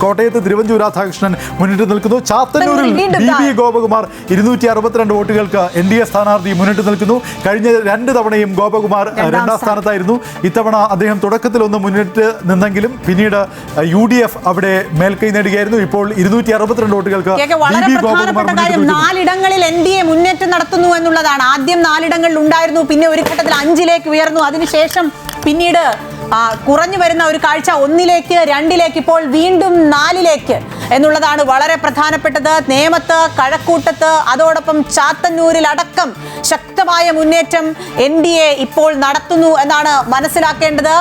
കോട്ടയത്ത് തിരുവഞ്ചൂർ രാധാകൃഷ്ണൻ മുന്നിട്ട് നിൽക്കുന്നു. ചാത്തന്നൂരിൽ ബി ഗോപകുമാർ 262 വോട്ടുകൾക്ക് NDA സ്ഥാനാർത്ഥി മുന്നിട്ട് നിൽക്കുന്നു. കഴിഞ്ഞ 2 തവണയും ഗോപകുമാർ 2ാം സ്ഥാനത്തായിരുന്നു. ഇത്തവണ അദ്ദേഹം തുടക്കത്തിലൊന്ന് മുന്നിട്ട് നിന്നെങ്കിലും പിന്നീട് UDF അവിടെ മേൽക്കൈ നേടുകയായിരുന്നു. ഇപ്പോൾ 262 വോട്ടുകൾക്ക് നാലിടങ്ങളിൽ NDA മുന്നേറ്റം നടത്തുന്നു എന്നുള്ളതാണ്. ആദ്യം 4 ഇടങ്ങളിൽ ഉണ്ടായിരുന്നു, പിന്നെ ഒരു ഘട്ടത്തിൽ 5ലേക്ക് ഉയർന്നു. അതിനുശേഷം പിന്നീട് കുറഞ്ഞു വരുന്ന ഒരു കാഴ്ച 1ലേക്ക് 2ലേക്ക് ഇപ്പോൾ വീണ്ടും 4ലേക്ക് എന്നുള്ളതാണ് വളരെ പ്രധാനപ്പെട്ടത്. നേമത്ത്, കഴക്കൂട്ടത്ത്, അതോടൊപ്പം ചാത്തന്നൂരിലടക്കം ശക്തമായ മുന്നേറ്റം NDA ഇപ്പോൾ നടത്തുന്നു എന്നാണ് മനസ്സിലാക്കേണ്ടത്.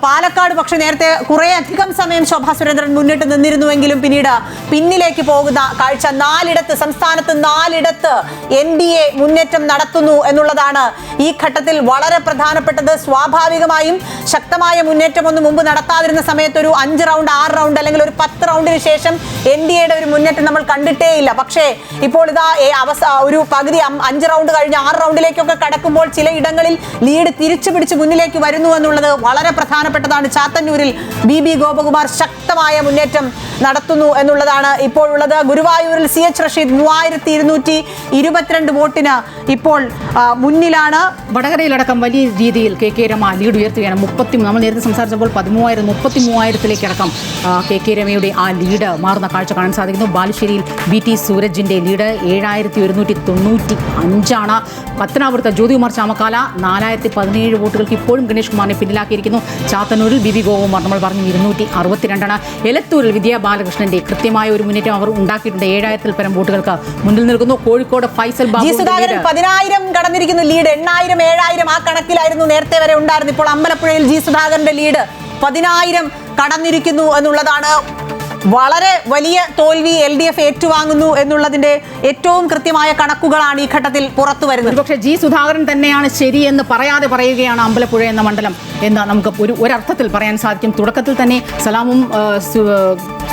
പാലക്കാട് പക്ഷേ നേരത്തെ കുറേ അധികം സമയം ശോഭാ സുരേന്ദ്രൻ മുന്നിട്ട് നിന്നിരുന്നുവെങ്കിലും പിന്നീട് പിന്നിലേക്ക് പോകുന്ന കാഴ്ച. 4 സംസ്ഥാനത്ത് 4 NDA മുന്നേറ്റം നടത്തുന്നു എന്നുള്ളതാണ് ഈ ഘട്ടത്തിൽ വളരെ പ്രധാനപ്പെട്ടത്. സ്വാഭാവികമായും ശക്തമായ മുന്നേറ്റമൊന്നും മുമ്പ് നടത്താതിരുന്ന സമയത്ത് ഒരു 5 റൗണ്ട് 6 റൗണ്ട് അല്ലെങ്കിൽ ഒരു 10 റൗണ്ടിന് ശേഷം NDAയുടെ ഒരു മുന്നേറ്റം നമ്മൾ കണ്ടിട്ടേയില്ല. പക്ഷേ ഇപ്പോൾ ഇതാ ഒരു പകുതി 5 റൗണ്ട് കഴിഞ്ഞ് 6 റൗണ്ടിലേക്കൊക്കെ കടക്കുമ്പോൾ ചില ഇടങ്ങളിൽ ലീഡ് തിരിച്ചു പിടിച്ച് മുന്നിലേക്ക് വരുന്നു എന്നുള്ളത് വളരെ പ്രധാനപ്പെട്ടതാണ്. ചാത്തന്നൂരിൽ BB ഗോപകുമാർ ശക്തമായ മുന്നേറ്റം നടത്തുന്നു എന്നുള്ളതാണ് ഇപ്പോഴുള്ളത്. ഗുരുവായൂരിൽ CH റഷീദ് 3222 വോട്ടിന് ഇപ്പോൾ മുന്നിലാണ്. വടകരയിലടക്കം വലിയ രീതിയിൽ KK രമ ലീഡ് ഉയർത്തുകയാണ്. നമ്മൾ നേരത്തെ സംസാരിച്ചപ്പോൾ 33,000 അടക്കം KK രമയുടെ ആ ലീഡ് മാറുന്ന കാഴ്ച കാണാൻ സാധിക്കുന്നു. ബാലുശ്ശേരിയിൽ BT സൂരജിന്റെ ലീഡ് 7195 പത്തനാപുരത്ത് ജ്യോതികുമാർ ചാമക്കാല 4017 വോട്ടുകൾക്ക് ഇപ്പോഴും ഗണേഷ് കുമാറിനെ പിന്നിലാക്കിയിരിക്കുന്നു. ചാത്തന്നൂരിൽ BB ഗോപകുമാർ നമ്മൾ പറഞ്ഞു 262. എലത്തൂരിൽ വിദ്യാ ബാലകൃഷ്ണന്റെ കൃത്യമായ ഒരു മുന്നേറ്റം അവർ ഉണ്ടാക്കിയിട്ടുണ്ട്. 7000-ൽ പരം വോട്ടുകൾക്ക് മുന്നിൽ നിൽക്കുന്നു. കോഴിക്കോട് ഫൈസൽ ബാബു 10,000 കടന്നിരിക്കുന്നു. ലീഡ് 8,000 7,000 ആ കണക്കിലായിരുന്നു നേരത്തെ വരെ ഉണ്ടായിരുന്നു. ഇപ്പോൾ അമ്പലപ്പുഴയിൽ G സുധാകരന്റെ ലീഡ് 10,000 കടന്നിരിക്കുന്നു എന്നുള്ളതാണ്. വളരെ വലിയ തോൽവി LDF ഏറ്റുവാങ്ങുന്നു എന്നുള്ളതിന്റെ ഏറ്റവും കൃത്യമായ കണക്കുകളാണ് ഈ ഘട്ടത്തിൽ പുറത്തു വരുന്നത്. പക്ഷേ G സുധാകരൻ തന്നെയാണ് ശരിയെന്ന് പറയാതെ പറയുകയാണ് അമ്പലപ്പുഴ എന്ന മണ്ഡലം എന്ന് നമുക്ക് ഒരർത്ഥത്തിൽ പറയാൻ സാധിക്കും. തുടക്കത്തിൽ തന്നെ സലാമും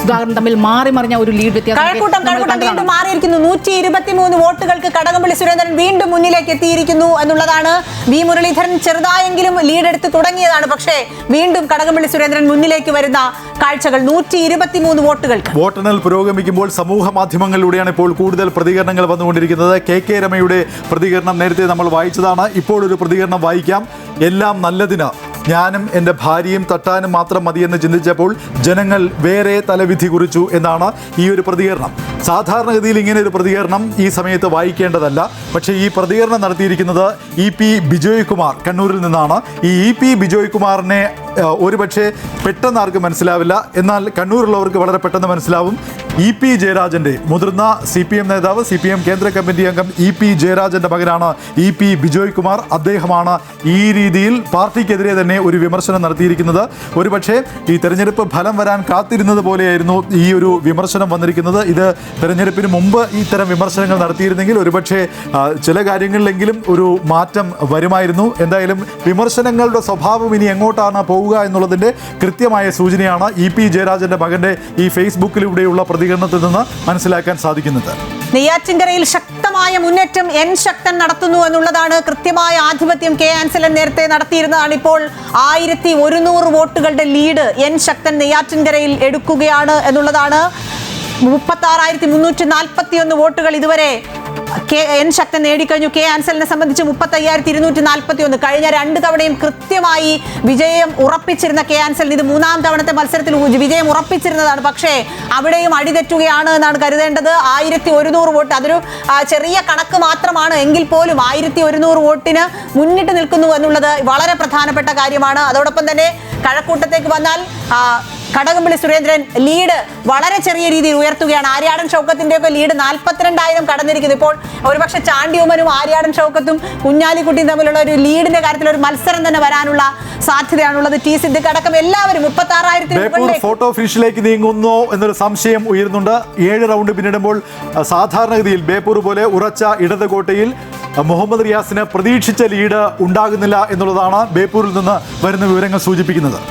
സുധാകരൻ തമ്മിൽ മാറി മറിഞ്ഞ ഒരു ലീഡ് കഴക്കൂട്ടം വീണ്ടും മാറിയിരിക്കുന്നു. 123 വോട്ടുകൾക്ക് കടകംപള്ളി സുരേന്ദ്രൻ വീണ്ടും മുന്നിലേക്ക് എത്തിയിരിക്കുന്നു എന്നുള്ളതാണ്. V മുരളീധരൻ ചെറുതായെങ്കിലും ലീഡ് എടുത്ത് തുടങ്ങിയതാണ്. പക്ഷേ വീണ്ടും കടകംപള്ളി സുരേന്ദ്രൻ മുന്നിലേക്ക് വരുന്ന കാഴ്ചകൾ. 123 വോട്ടുകൾക്ക്. വോട്ടെണ്ണൽ പുരോഗമിക്കുമ്പോൾ സമൂഹ മാധ്യമങ്ങളിലൂടെയാണ് ഇപ്പോൾ കൂടുതൽ പ്രതികരണങ്ങൾ വന്നുകൊണ്ടിരിക്കുന്നത്. KK രമയുടെ പ്രതികരണം നേരത്തെ നമ്മൾ വായിച്ചതാണ്. ഇപ്പോൾ ഒരു പ്രതികരണം വായിക്കാം. എല്ലാം നല്ലതിന്, ഞാനും എൻ്റെ ഭാര്യയും തട്ടാനും മാത്രം മതിയെന്ന് ചിന്തിച്ചപ്പോൾ ജനങ്ങൾ വേറെ തലവിധി കുറിച്ചു എന്നാണ് ഈ ഒരു പ്രതികരണം. സാധാരണഗതിയിൽ ഇങ്ങനെ ഒരു പ്രതികരണം ഈ സമയത്ത് വായിക്കേണ്ടതല്ല. പക്ഷേ ഈ പ്രതികരണം നടത്തിയിരിക്കുന്നത് EP ബിജോയ് കുമാർ കണ്ണൂരിൽ നിന്നാണ്. ഈ EP ബിജോയ് കുമാറിനെ ഒരുപക്ഷെ പെട്ടെന്ന് ആർക്കും മനസ്സിലാവില്ല, എന്നാൽ കണ്ണൂരുള്ളവർക്ക് വളരെ പെട്ടെന്ന് മനസ്സിലാവും. EP ജയരാജൻ്റെ മുതിർന്ന CPM നേതാവ്, CPM കേന്ദ്ര കമ്മിറ്റി അംഗം EP ജയരാജൻ്റെ മകനാണ് EP ബിജോയ് കുമാർ. അദ്ദേഹമാണ് ഈ രീതിയിൽ പാർട്ടിക്കെതിരെ തന്നെ ഒരു വിമർശനം നടത്തിയിരിക്കുന്നത്. ഒരുപക്ഷെ ഈ തെരഞ്ഞെടുപ്പ് ഫലം വരാൻ കാത്തിരുന്നത് പോലെയായിരുന്നു ഈ ഒരു വിമർശനം വന്നിരിക്കുന്നത്. ഇത് തെരഞ്ഞെടുപ്പിന് മുമ്പ് ഇത്തരം വിമർശനങ്ങൾ നടത്തിയിരുന്നെങ്കിൽ ഒരുപക്ഷെ ചില കാര്യങ്ങളിലെങ്കിലും ഒരു മാറ്റം വരുമായിരുന്നു. എന്തായാലും വിമർശനങ്ങളുടെ സ്വഭാവം ഇനി എങ്ങോട്ടാണ് പോവുക എന്നുള്ളതിൻ്റെ കൃത്യമായ സൂചനയാണ് EP ജയരാജൻ്റെ മകൻ്റെ ഈ ഫേസ്ബുക്കിലൂടെയുള്ള പ്രതികരണത്തിൽ നിന്ന് മനസ്സിലാക്കാൻ സാധിക്കുന്നത്. നെയ്യാറ്റിൻകരയിൽ ശക്തമായ മുന്നേറ്റം N ശക്തൻ നടത്തുന്നു എന്നുള്ളതാണ്. കൃത്യമായ ആധിപത്യം K ആൻസലൻ നേരത്തെ നടത്തിയിരുന്നതാണ്. ഇപ്പോൾ 1100 വോട്ടുകളുടെ ലീഡ് N ശക്തൻ നെയ്യാറ്റിൻകരയിൽ എടുക്കുകയാണ് എന്നുള്ളതാണ്. 36,341 വോട്ടുകൾ ഇതുവരെ N ശക്തൻ നേടിക്കഴിഞ്ഞു. K ആൻസലിനെ സംബന്ധിച്ച് 35,241. കഴിഞ്ഞ 2 തവണയും കൃത്യമായി വിജയം ഉറപ്പിച്ചിരുന്ന K ആൻസലിന് ഇത് 3ാം തവണത്തെ മത്സരത്തിൽ വിജയം ഉറപ്പിച്ചിരുന്നതാണ്. പക്ഷേ അവിടെയും അടിതെറ്റുകയാണ് എന്നാണ് കരുതേണ്ടത്. 1100 വോട്ട്, അതൊരു ചെറിയ കണക്ക് മാത്രമാണ് എങ്കിൽ പോലും 1100 വോട്ടിന് മുന്നിട്ട് നിൽക്കുന്നു എന്നുള്ളത് വളരെ പ്രധാനപ്പെട്ട കാര്യമാണ്. അതോടൊപ്പം തന്നെ കഴക്കൂട്ടത്തേക്ക് വന്നാൽ കടകംപള്ളി സുരേന്ദ്രൻ ലീഡ് വളരെ ചെറിയ രീതിയിൽ ഉയർത്തുകയാണ്. ആര്യാടൻ ഷൗക്കത്തിന്റെ ഒക്കെ ലീഡ് 42,000 കടന്നിരിക്കുന്നു. ഇപ്പോൾ ഒരുപക്ഷെ ചാണ്ടിയുമ്മനും ആര്യാടൻ ഷൗക്കത്തും കുഞ്ഞാലിക്കുട്ടിയും തമ്മിലുള്ള ഒരു ലീഡിന്റെ കാര്യത്തിൽ ഒരു മത്സരം തന്നെ വരാനുള്ള സാധ്യതയാണുള്ളത്. T സിദ്ദിഖ് അടക്കം എല്ലാവരും 36,000 ഫോട്ടോ ഫിനിഷിലേക്ക് നീങ്ങുന്നു എന്നൊരു സംശയം ഉയരുന്നുണ്ട്. 7 റൗണ്ട് പിന്നിടുമ്പോൾ സാധാരണഗതിയിൽ ബേപ്പൂർ പോലെ ഉറച്ച ഇടത് കോട്ടയിൽ മുഹമ്മദ് റിയാസിന് പ്രതീക്ഷിച്ച ലീഡ് ഉണ്ടാകുന്നില്ല എന്നുള്ളതാണ് ബേപ്പൂരിൽ നിന്ന് വരുന്ന വിവരങ്ങൾ സൂചിപ്പിക്കുന്നത്.